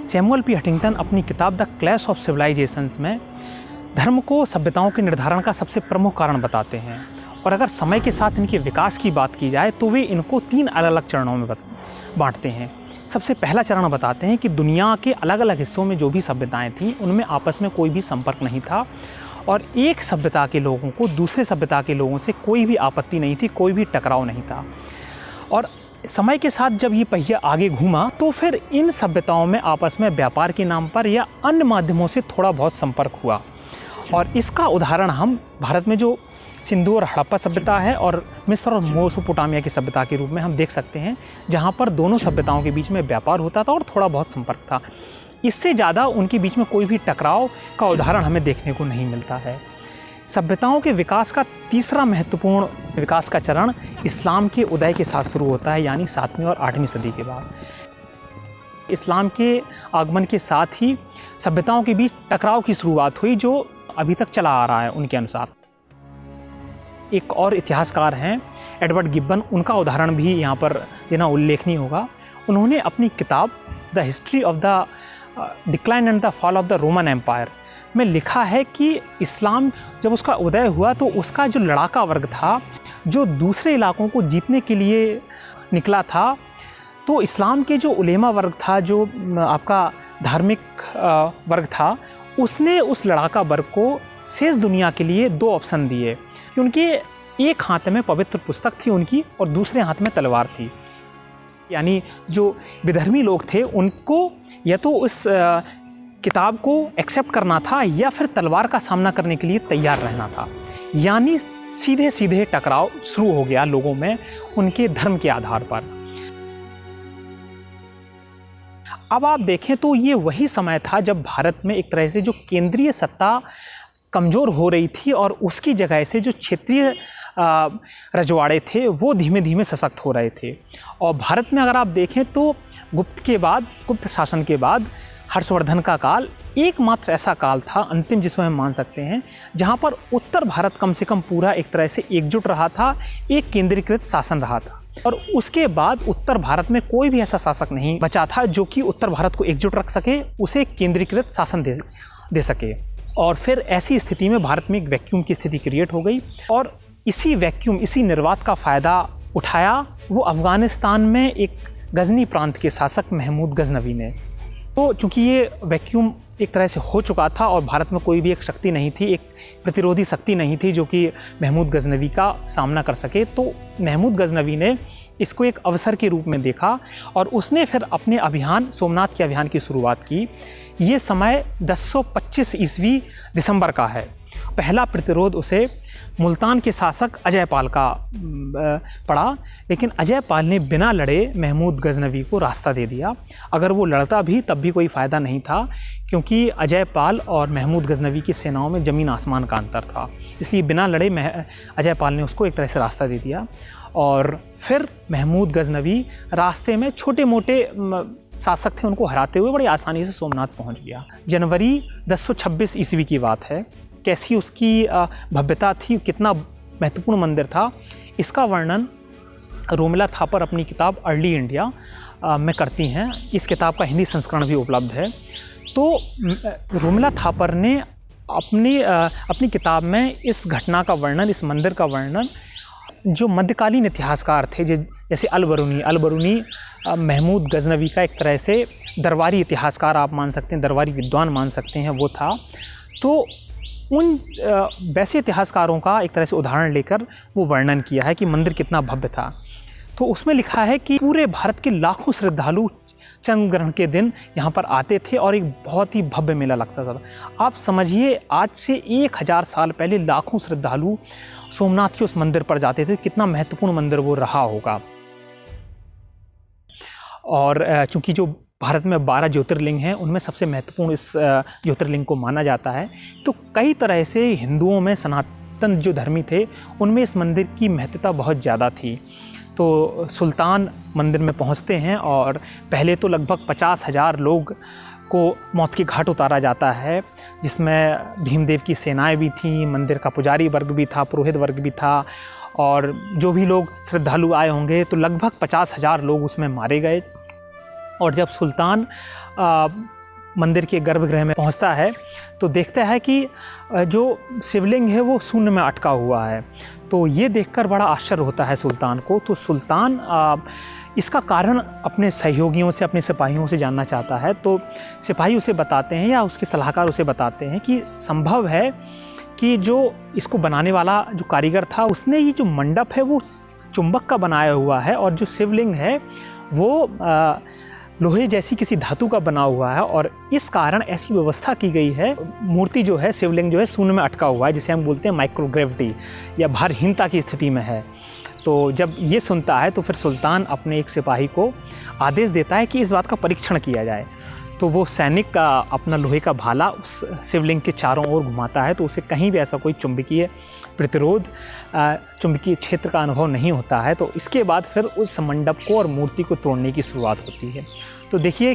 Samuel P Huntington अपनी किताब the clash of civilisations में धर्म को सभ्यताओं के निर्धारण का सबसे प्रमुख कारण बताते हैं। और अगर समय के साथ इनके विकास की बात की जाए तो वे इनको 3 अलग अलग चरणों में बांटते हैं। सबसे पहला चरण बताते हैं कि दुनिया के अलग अलग हिस्सों में जो भी सभ्यताएं थीं उनमें आपस में कोई भी संपर्क नहीं था और एक सभ्यता के लोगों को दूसरे सभ्यता के लोगों से कोई भी आपत्ति नहीं थी, कोई भी टकराव नहीं था। और समय के साथ जब ये पहिया आगे घूमा तो फिर इन सभ्यताओं में आपस में व्यापार के नाम पर या अन्य माध्यमों से थोड़ा बहुत संपर्क हुआ। और इसका उदाहरण हम भारत में जो सिंधु और हड़प्पा सभ्यता है और मिस्र और मेसोपोटामिया की सभ्यता के रूप में हम देख सकते हैं, जहाँ पर दोनों सभ्यताओं के बीच में व्यापार होता था और थोड़ा बहुत संपर्क था। इससे ज़्यादा उनके बीच में कोई भी टकराव का उदाहरण हमें देखने को नहीं मिलता है। सभ्यताओं के विकास का तीसरा महत्वपूर्ण विकास का चरण इस्लाम के उदय के साथ शुरू होता है, यानी 7वीं और 8वीं सदी के बाद। इस्लाम के आगमन के साथ ही सभ्यताओं के बीच टकराव की शुरुआत हुई, जो अभी तक चला आ रहा है उनके अनुसार। एक और इतिहासकार हैं एडवर्ड गिब्बन, उनका उदाहरण भी यहाँ पर देना उल्लेखनीय होगा। उन्होंने अपनी किताब the history of the decline and the fall of the Roman empire में लिखा है कि इस्लाम जब उसका उदय हुआ तो उसका जो लड़ाका वर्ग था, जो दूसरे इलाकों को जीतने के लिए निकला था, तो इस्लाम के जो उलेमा वर्ग था, जो आपका धार्मिक वर्ग था, उसने उस लड़ाका वर्ग को शेष दुनिया के लिए 2 ऑप्शन दिए कि उनके एक हाथ में पवित्र पुस्तक थी उनकी और दूसरे हाथ में तलवार थी। यानी जो विधर्मी लोग थे उनको या तो उस किताब को एक्सेप्ट करना था या फिर तलवार का सामना करने के लिए तैयार रहना था। यानी सीधे सीधे टकराव शुरू हो गया लोगों में उनके धर्म के आधार पर। अब आप देखें तो ये वही समय था जब भारत में एक तरह से जो केंद्रीय सत्ता कमज़ोर हो रही थी और उसकी जगह से जो क्षेत्रीय रजवाड़े थे वो धीमे धीमे सशक्त हो रहे थे। और भारत में अगर आप देखें तो गुप्त शासन के बाद हर्षवर्धन का काल एकमात्र ऐसा काल था, अंतिम जिसमें हम मान सकते हैं, जहाँ पर उत्तर भारत कम से कम पूरा एक तरह से एकजुट रहा था, एक केंद्रीकृत शासन रहा था। और उसके बाद उत्तर भारत में कोई भी ऐसा शासक नहीं बचा था जो कि उत्तर भारत को एकजुट रख सके, उसे केंद्रीकृत शासन दे सके। और फिर ऐसी स्थिति में भारत में एक वैक्यूम की स्थिति क्रिएट हो गई और इसी निर्वात का फ़ायदा उठाया वो अफ़गानिस्तान में एक गजनी प्रांत के शासक महमूद गजनवी ने। तो चूँकि ये वैक्यूम एक तरह से हो चुका था और भारत में कोई भी एक शक्ति नहीं थी, एक प्रतिरोधी शक्ति नहीं थी जो कि महमूद गजनवी का सामना कर सके, तो महमूद गजनवी ने इसको एक अवसर के रूप में देखा और उसने फिर अपने अभियान सोमनाथ के अभियान की शुरुआत की। ये समय 1025 ईस्वी दिसंबर का है। पहला प्रतिरोध उसे मुल्तान के शासक अजयपाल का पड़ा, लेकिन अजयपाल ने बिना लड़े महमूद गजनवी को रास्ता दे दिया। अगर वो लड़ता भी तब भी कोई फ़ायदा नहीं था, क्योंकि अजयपाल और महमूद गजनवी की सेनाओं में ज़मीन आसमान का अंतर था। इसलिए बिना लड़े अजयपाल ने उसको एक तरह से रास्ता दे दिया। और फिर महमूद गजनवी रास्ते में छोटे मोटे शासक थे उनको हराते हुए बड़ी आसानी से सोमनाथ पहुंच गया। जनवरी 1026 ईस्वी की बात है। कैसी उसकी भव्यता थी, कितना महत्वपूर्ण मंदिर था, इसका वर्णन रोमिला थापर अपनी किताब अर्ली इंडिया में करती हैं। इस किताब का हिंदी संस्करण भी उपलब्ध है। तो रोमिला थापर ने अपनी किताब में इस घटना का वर्णन, इस मंदिर का वर्णन, जो मध्यकालीन इतिहासकार थे जैसे अल-बरूनी महमूद गजनवी का एक तरह से दरबारी इतिहासकार आप मान सकते हैं, दरबारी विद्वान मान सकते हैं, वो था। तो उन वैसे इतिहासकारों का एक तरह से उदाहरण लेकर वो वर्णन किया है कि मंदिर कितना भव्य था। तो उसमें लिखा है कि पूरे भारत के लाखों श्रद्धालु चंद्र ग्रहण के दिन यहाँ पर आते थे और एक बहुत ही भव्य मेला लगता था। आप समझिए आज से 1000 साल पहले लाखों श्रद्धालु सोमनाथ के उस मंदिर पर जाते थे, कितना महत्वपूर्ण मंदिर वो रहा होगा। और चूँकि जो भारत में 12 ज्योतिर्लिंग हैं, उनमें सबसे महत्वपूर्ण इस ज्योतिर्लिंग को माना जाता है। तो कई तरह से हिंदुओं में सनातन जो धर्मी थे उनमें इस मंदिर की महत्वता बहुत ज़्यादा थी। तो सुल्तान मंदिर में पहुंचते हैं और पहले तो लगभग 50,000 लोग को मौत के घाट उतारा जाता है, जिसमें भीमदेव की सेनाएं भी थीं, मंदिर का पुजारी वर्ग भी था, पुरोहित वर्ग भी था, और जो भी लोग श्रद्धालु आए होंगे तो लगभग 50,000 लोग उसमें मारे गए। और जब सुल्तान मंदिर के गर्भगृह में पहुंचता है तो देखता है कि जो शिवलिंग है वो शून्य में अटका हुआ है। तो ये देखकर बड़ा आश्चर्य होता है सुल्तान को। तो सुल्तान इसका कारण अपने सहयोगियों से, अपने सिपाहियों से जानना चाहता है। तो सिपाही उसे बताते हैं या उसके सलाहकार उसे बताते हैं कि संभव है कि जो इसको बनाने वाला जो कारीगर था उसने ये जो मंडप है वो चुंबक का बनाया हुआ है, और जो शिवलिंग है वो लोहे जैसी किसी धातु का बना हुआ है, और इस कारण ऐसी व्यवस्था की गई है, मूर्ति जो है, शिवलिंग जो है शून्य में अटका हुआ है, जिसे हम बोलते हैं माइक्रोग्रेविटी या भारहीनता की स्थिति में है। तो जब ये सुनता है तो फिर सुल्तान अपने एक सिपाही को आदेश देता है कि इस बात का परीक्षण किया जाए। तो वो सैनिक का अपना लोहे का भाला उस शिवलिंग के चारों ओर घुमाता है, तो उसे कहीं भी ऐसा कोई चुंबकीय प्रतिरोध, चुंबकीय क्षेत्र का अनुभव नहीं होता है। तो इसके बाद फिर उस मंडप को और मूर्ति को तोड़ने की शुरुआत होती है। तो देखिए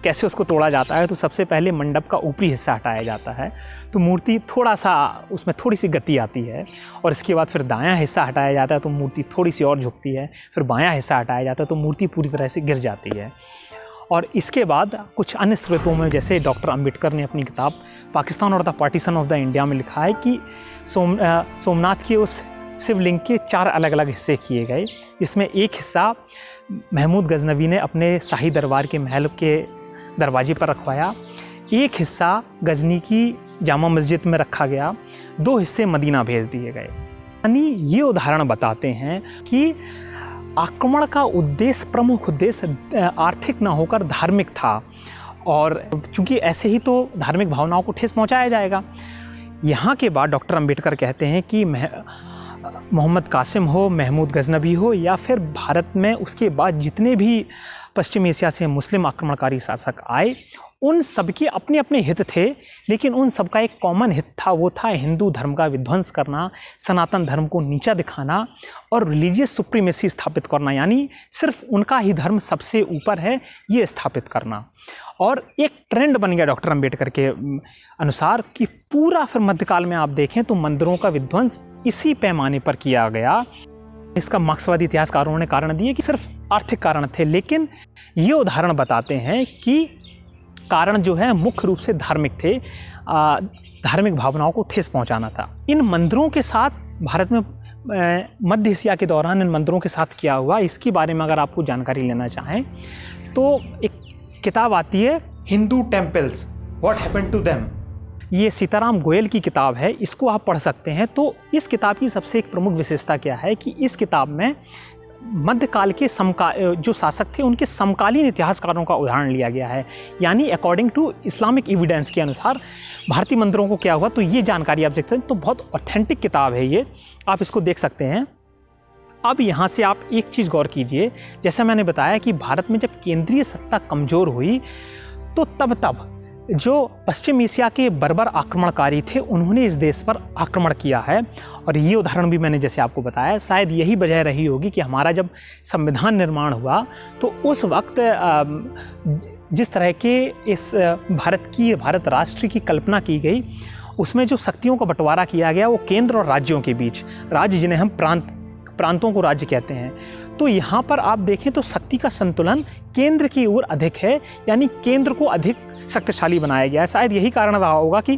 कैसे उसको तोड़ा जाता है। तो सबसे पहले मंडप का ऊपरी हिस्सा हटाया जाता है, तो मूर्ति थोड़ा सा, उसमें थोड़ी सी गति आती है, और इसके बाद फिर दायां हिस्सा हटाया जाता है तो मूर्ति थोड़ी सी और झुकती है, फिर बायां हिस्सा हटाया जाता है तो मूर्ति पूरी तरह से गिर जाती है। और इसके बाद कुछ अन्य स्रोतों में, जैसे डॉक्टर अंबेडकर ने अपनी किताब पाकिस्तान और the partition of the India में लिखा है कि सोमनाथ के उस शिवलिंग के 4 अलग अलग हिस्से किए गए। इसमें एक हिस्सा महमूद गजनवी ने अपने शाही दरबार के महल के दरवाजे पर रखवाया, एक हिस्सा गजनी की जामा मस्जिद में रखा गया, 2 हिस्से मदीना भेज दिए गए। यानी ये उदाहरण बताते हैं कि आक्रमण का उद्देश्य, प्रमुख उद्देश्य आर्थिक ना होकर धार्मिक था, और चूंकि ऐसे ही तो धार्मिक भावनाओं को ठेस पहुंचाया जाएगा। यहाँ के बाद डॉक्टर अंबेडकर कहते हैं कि मोहम्मद कासिम हो, महमूद गजनवी हो, या फिर भारत में उसके बाद जितने भी पश्चिम एशिया से मुस्लिम आक्रमणकारी शासक आए, उन सबके अपने अपने हित थे, लेकिन उन सबका एक कॉमन हित था, वो था हिंदू धर्म का विध्वंस करना, सनातन धर्म को नीचा दिखाना और रिलीजियस सुप्रीमेसी स्थापित करना, यानी सिर्फ उनका ही धर्म सबसे ऊपर है ये स्थापित करना। और एक ट्रेंड बन गया डॉक्टर अंबेडकर के अनुसार कि पूरा फिर मध्यकाल में आप देखें तो मंदिरों का विध्वंस इसी पैमाने पर किया गया। इसका मार्क्सवादी इतिहासकारों ने कारण दिए कि सिर्फ आर्थिक कारण थे, लेकिन ये उदाहरण बताते हैं कि कारण जो है मुख्य रूप से धार्मिक थे, धार्मिक भावनाओं को ठेस पहुंचाना था। इन मंदिरों के साथ भारत में मध्य एशिया के दौरान इन मंदिरों के साथ क्या हुआ, इसके बारे में अगर आपको जानकारी लेना चाहें तो एक किताब आती है, Hindu temples what happened to them. ये सीताराम गोयल की किताब है, इसको आप पढ़ सकते हैं। तो इस किताब की सबसे एक प्रमुख विशेषता क्या है कि इस किताब में मध्यकाल के जो शासक थे उनके समकालीन इतिहासकारों का उदाहरण लिया गया है, यानी अकॉर्डिंग टू इस्लामिक एविडेंस के अनुसार भारतीय मंदिरों को क्या हुआ, तो ये जानकारी आप देखते हैं। तो बहुत ऑथेंटिक किताब है ये, आप इसको देख सकते हैं। अब यहाँ से आप एक चीज़ गौर कीजिए, जैसा मैंने बताया कि भारत में जब केंद्रीय सत्ता कमज़ोर हुई तो तब जो पश्चिम एशिया के बर्बर आक्रमणकारी थे उन्होंने इस देश पर आक्रमण किया है। और ये उदाहरण भी मैंने जैसे आपको बताया, शायद यही वजह रही होगी कि हमारा जब संविधान निर्माण हुआ तो उस वक्त जिस तरह के इस भारत राष्ट्र की कल्पना की गई, उसमें जो शक्तियों का बंटवारा किया गया वो केंद्र और राज्यों के बीच, राज्य जिन्हें हम प्रांतों को राज्य कहते हैं, तो यहाँ पर आप देखें तो शक्ति का संतुलन केंद्र की ओर अधिक है, यानी केंद्र को अधिक शक्तिशाली बनाया गया है। शायद यही कारण रहा होगा कि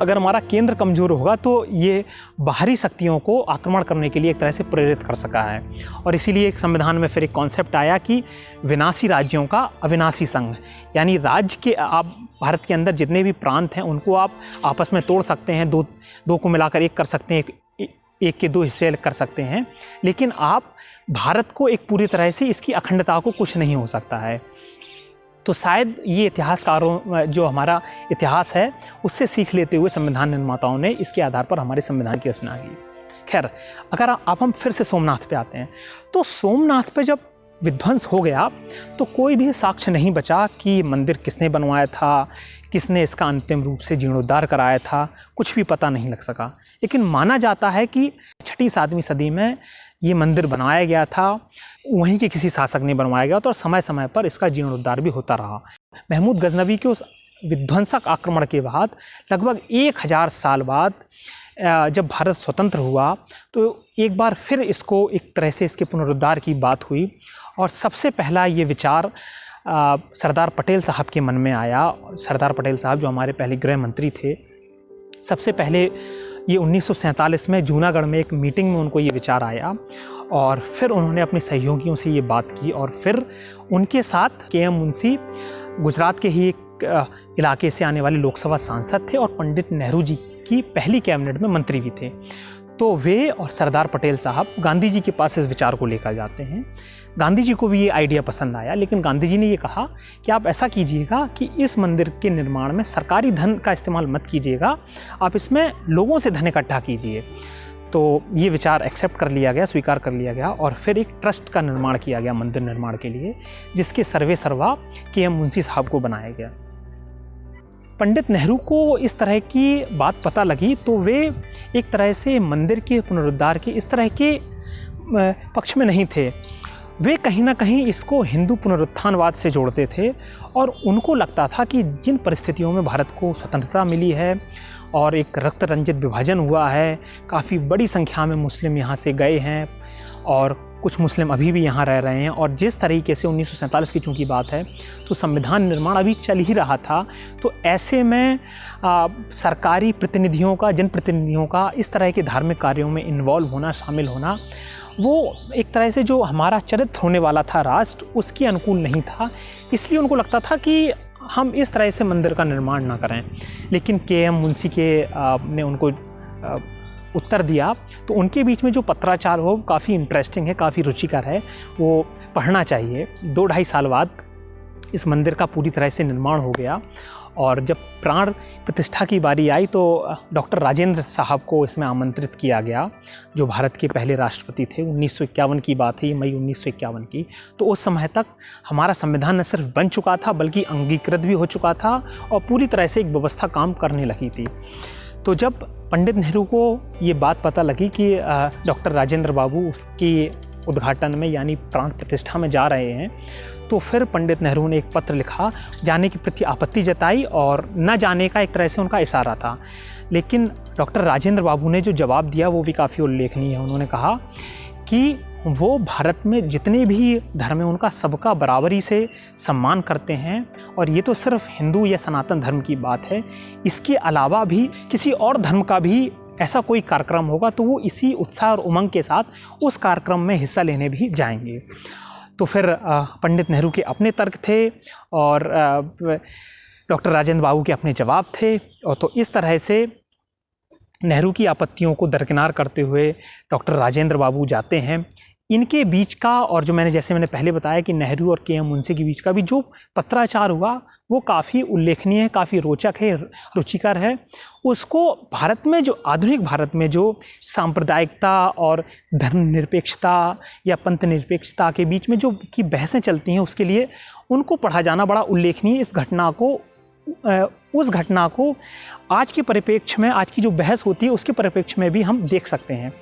अगर हमारा केंद्र कमज़ोर होगा तो ये बाहरी शक्तियों को आक्रमण करने के लिए एक तरह से प्रेरित कर सका है। और इसीलिए एक संविधान में फिर एक कॉन्सेप्ट आया कि विनाशी राज्यों का अविनाशी संघ, यानी राज्य के आप भारत के अंदर जितने भी प्रांत हैं उनको आप आपस में तोड़ सकते हैं, दो को मिलाकर एक कर सकते हैं, एक के 2 हिस्से कर सकते हैं, लेकिन आप भारत को एक पूरी तरह से इसकी अखंडता को कुछ नहीं हो सकता है। तो शायद ये इतिहासकारों जो हमारा इतिहास है उससे सीख लेते हुए संविधान निर्माताओं ने इसके आधार पर हमारे संविधान की रचना की। खैर, अगर आप हम फिर से सोमनाथ पे आते हैं तो सोमनाथ पे जब विध्वंस हो गया तो कोई भी साक्ष्य नहीं बचा कि मंदिर किसने बनवाया था, किसने इसका अंतिम रूप से जीर्णोद्धार कराया था, कुछ भी पता नहीं लग सका। लेकिन माना जाता है कि 6वीं-7वीं सदी में ये मंदिर बनाया गया था, वहीं के किसी शासक ने बनवाया गया था और समय समय पर इसका जीर्णोद्धार भी होता रहा। महमूद गजनवी के उस विध्वंसक आक्रमण के बाद लगभग 1000 साल बाद जब भारत स्वतंत्र हुआ तो एक बार फिर इसको एक तरह से इसके पुनरुद्धार की बात हुई। और सबसे पहला ये विचार सरदार पटेल साहब के मन में आया। सरदार पटेल साहब जो हमारे पहले गृह मंत्री थे, सबसे पहले ये 1947 में जूनागढ़ में एक मीटिंग में उनको ये विचार आया और फिर उन्होंने अपने सहयोगियों से ये बात की और फिर उनके साथ के.एम. मुंशी गुजरात के ही एक इलाके से आने वाले लोकसभा सांसद थे और पंडित नेहरू जी की पहली कैबिनेट में मंत्री भी थे। तो वे और सरदार पटेल साहब गांधी जी के पास इस विचार को लेकर जाते हैं। गांधी जी को भी ये आइडिया पसंद आया, लेकिन गांधी जी ने ये कहा कि आप ऐसा कीजिएगा कि इस मंदिर के निर्माण में सरकारी धन का इस्तेमाल मत कीजिएगा, आप इसमें लोगों से धन इकट्ठा कीजिए। तो ये विचार एक्सेप्ट कर लिया गया, स्वीकार कर लिया गया और फिर एक ट्रस्ट का निर्माण किया गया मंदिर निर्माण के लिए, जिसके सर्वे सर्वा के.एम. मुंशी साहब को बनाया गया। पंडित नेहरू को इस तरह की बात पता लगी तो वे एक तरह से मंदिर के पुनरुद्धार के इस तरह के पक्ष में नहीं थे। वे कहीं ना कहीं इसको हिंदू पुनरुत्थानवाद से जोड़ते थे और उनको लगता था कि जिन परिस्थितियों में भारत को स्वतंत्रता मिली है और एक रक्त रंजित विभाजन हुआ है, काफ़ी बड़ी संख्या में मुस्लिम यहाँ से गए हैं और कुछ मुस्लिम अभी भी यहाँ रह रहे हैं, और जिस तरीके से 1947 की चूँकि बात है तो संविधान निर्माण अभी चल ही रहा था, तो ऐसे में सरकारी प्रतिनिधियों का, जनप्रतिनिधियों का इस तरह के धार्मिक कार्यों में इन्वॉल्व होना, शामिल होना, वो एक तरह से जो हमारा चरित्र होने वाला था राष्ट्र, उसके अनुकूल नहीं था। इसलिए उनको लगता था कि हम इस तरह से मंदिर का निर्माण ना करें। लेकिन के.एम. मुंशी ने उनको उत्तर दिया, तो उनके बीच में जो पत्राचार हो काफ़ी इंटरेस्टिंग है, काफ़ी रुचिकर है, वो पढ़ना चाहिए। 2-2.5 साल बाद इस मंदिर का पूरी तरह से निर्माण हो गया और जब प्राण प्रतिष्ठा की बारी आई तो डॉक्टर राजेंद्र साहब को इसमें आमंत्रित किया गया, जो भारत के पहले राष्ट्रपति थे। 1951 की बात है, मई 1951 की। तो उस समय तक हमारा संविधान न सिर्फ बन चुका था बल्कि अंगीकृत भी हो चुका था और पूरी तरह से एक व्यवस्था काम करने लगी थी। तो जब पंडित नेहरू को ये बात पता लगी कि डॉक्टर राजेंद्र बाबू उसकी उद्घाटन में यानी प्राण प्रतिष्ठा में जा रहे हैं, तो फिर पंडित नेहरू ने एक पत्र लिखा, जाने के प्रति आपत्ति जताई और न जाने का एक तरह से उनका इशारा था। लेकिन डॉक्टर राजेंद्र बाबू ने जो जवाब दिया वो भी काफ़ी उल्लेखनीय है। उन्होंने कहा कि वो भारत में जितने भी धर्म हैं उनका सबका बराबरी से सम्मान करते हैं और ये तो सिर्फ हिंदू या सनातन धर्म की बात है, इसके अलावा भी किसी और धर्म का भी ऐसा कोई कार्यक्रम होगा तो वो इसी उत्साह और उमंग के साथ उस कार्यक्रम में हिस्सा लेने भी जाएंगे। तो फिर पंडित नेहरू के अपने तर्क थे और डॉक्टर राजेंद्र बाबू के अपने जवाब थे, और तो इस तरह से नेहरू की आपत्तियों को दरकिनार करते हुए डॉक्टर राजेंद्र बाबू जाते हैं। इनके बीच का, और जो जैसे मैंने पहले बताया कि नेहरू और के.एम. मुंशी के बीच का भी जो पत्राचार हुआ वो काफ़ी उल्लेखनीय है, काफ़ी रोचक है, रुचिकर है। उसको भारत में, जो आधुनिक भारत में जो सांप्रदायिकता और धर्मनिरपेक्षता या पंथ निरपेक्षता के बीच में जो की बहसें चलती हैं, उसके लिए उनको पढ़ा जाना बड़ा उल्लेखनीय। इस घटना को, उस घटना को आज के परिप्रेक्ष्य में, आज की जो बहस होती है उसके परिप्रेक्ष्य में भी हम देख सकते हैं।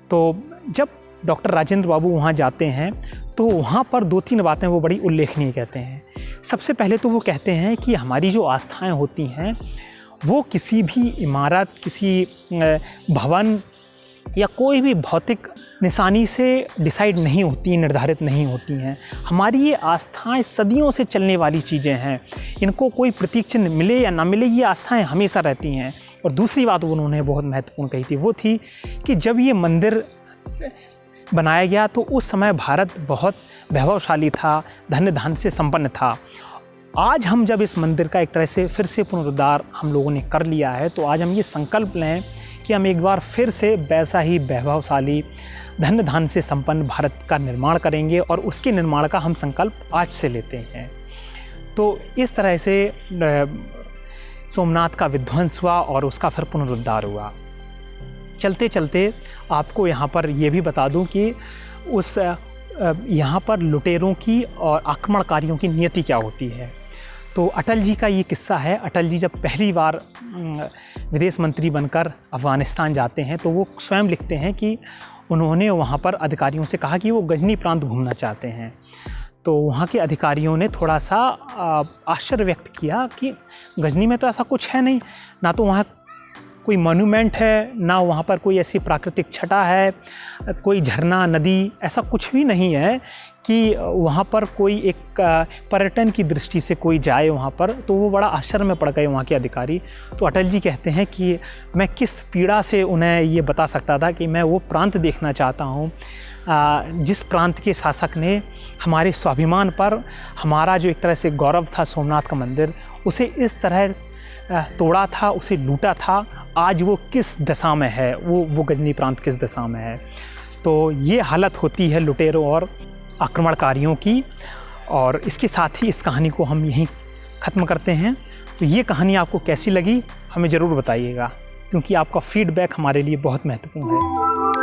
तो जब डॉक्टर राजेंद्र बाबू वहाँ जाते हैं तो वहाँ पर 2-3 बातें वो बड़ी उल्लेखनीय कहते हैं। सबसे पहले तो वो कहते हैं कि हमारी जो आस्थाएं होती हैं वो किसी भी इमारत, किसी भवन या कोई भी भौतिक निशानी से डिसाइड नहीं होती, निर्धारित नहीं होती हैं। हमारी ये आस्थाएं सदियों से चलने वाली चीज़ें हैं, इनको कोई प्रतीक चिन्ह मिले या ना मिले, ये आस्थाएं हमेशा रहती हैं। और दूसरी बात उन्होंने बहुत महत्वपूर्ण कही थी, वो थी कि जब ये मंदिर बनाया गया तो उस समय भारत बहुत वैभवशाली था, धन्य धान्य से संपन्न था। आज हम जब इस मंदिर का एक तरह से फिर से पुनरुद्धार हम लोगों ने कर लिया है, तो आज हम ये संकल्प लें कि हम एक बार फिर से वैसा ही वैभवशाली, धन्य धान्य से संपन्न भारत का निर्माण करेंगे और उसके निर्माण का हम संकल्प आज से लेते हैं। तो इस तरह से सोमनाथ का विध्वंस हुआ और उसका फिर पुनरुद्धार हुआ। चलते चलते आपको यहाँ पर ये भी बता दूँ कि उस यहाँ पर लुटेरों की और आक्रमणकारियों की नियति क्या होती है। तो अटल जी का ये किस्सा है। अटल जी जब पहली बार विदेश मंत्री बनकर अफ़गानिस्तान जाते हैं तो वो स्वयं लिखते हैं कि उन्होंने वहाँ पर अधिकारियों से कहा कि वो गजनी प्रांत घूमना चाहते हैं। तो वहाँ के अधिकारियों ने थोड़ा सा आश्चर्य व्यक्त किया कि गजनी में तो ऐसा कुछ है नहीं, ना तो वहाँ कोई मॉन्यूमेंट है, ना वहाँ पर कोई ऐसी प्राकृतिक छटा है, कोई झरना नदी, ऐसा कुछ भी नहीं है कि वहाँ पर कोई एक पर्यटन की दृष्टि से कोई जाए वहाँ पर। तो वो बड़ा आश्चर्य में पड़ गए वहाँ के अधिकारी। तो अटल जी कहते हैं कि मैं किस पीड़ा से उन्हें ये बता सकता था कि मैं वो प्रांत देखना चाहता हूँ जिस प्रांत के शासक ने हमारे स्वाभिमान पर, हमारा जो एक तरह से गौरव था सोमनाथ का मंदिर, उसे इस तरह तोड़ा था, उसे लूटा था। आज वो किस दशा में है, वो गजनी प्रांत किस दशा में है। तो ये हालत होती है लुटेरों और आक्रमणकारियों की। और इसके साथ ही इस कहानी को हम यहीं ख़त्म करते हैं। तो ये कहानी आपको कैसी लगी हमें ज़रूर बताइएगा, क्योंकि आपका फीडबैक हमारे लिए बहुत महत्वपूर्ण है।